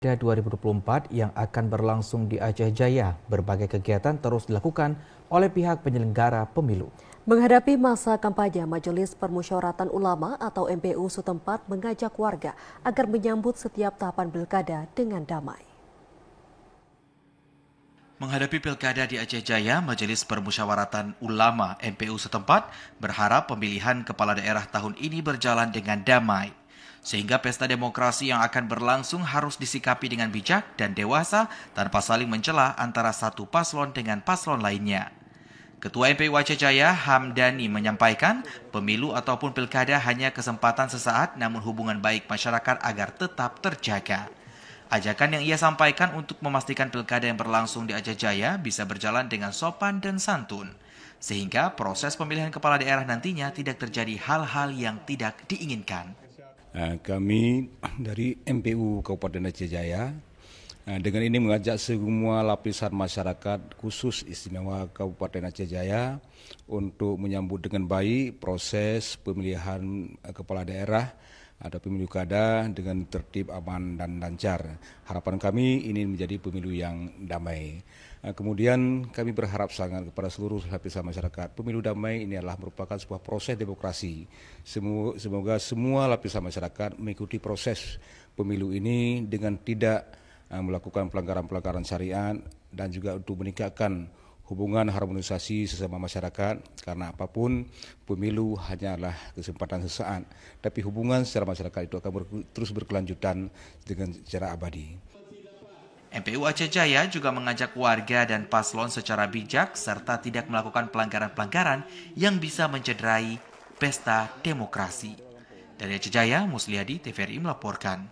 Pada 2024 yang akan berlangsung di Aceh Jaya, berbagai kegiatan terus dilakukan oleh pihak penyelenggara pemilu. Menghadapi masa kampanye, Majelis Permusyawaratan Ulama atau MPU setempat mengajak warga agar menyambut setiap tahapan pilkada dengan damai. Menghadapi pilkada di Aceh Jaya, Majelis Permusyawaratan Ulama MPU setempat berharap pemilihan kepala daerah tahun ini berjalan dengan damai. Sehingga pesta demokrasi yang akan berlangsung harus disikapi dengan bijak dan dewasa tanpa saling mencela antara satu paslon dengan paslon lainnya. Ketua MPU Aceh Jaya, Hamdani, menyampaikan pemilu ataupun pilkada hanya kesempatan sesaat namun hubungan baik masyarakat agar tetap terjaga. Ajakan yang ia sampaikan untuk memastikan pilkada yang berlangsung di Aceh Jaya bisa berjalan dengan sopan dan santun. Sehingga proses pemilihan kepala daerah nantinya tidak terjadi hal-hal yang tidak diinginkan. Kami dari MPU Kabupaten Aceh Jaya dengan ini mengajak semua lapisan masyarakat khusus istimewa Kabupaten Aceh Jaya untuk menyambut dengan baik proses pemilihan kepala daerah atau pemilu kada dengan tertib, aman dan lancar. Harapan kami ini menjadi pemilu yang damai. Kemudian kami berharap sangat kepada seluruh lapisan masyarakat. Pemilu damai ini adalah merupakan sebuah proses demokrasi. Semoga semua lapisan masyarakat mengikuti proses pemilu ini dengan tidak melakukan pelanggaran-pelanggaran syariat dan juga untuk meningkatkan hubungan harmonisasi sesama masyarakat, karena apapun pemilu hanyalah kesempatan sesaat, tapi hubungan secara masyarakat itu akan terus berkelanjutan dengan secara abadi. MPU Aceh Jaya juga mengajak warga dan paslon secara bijak serta tidak melakukan pelanggaran-pelanggaran yang bisa mencederai pesta demokrasi. Dari Aceh Jaya, Musliadi, TVRI melaporkan.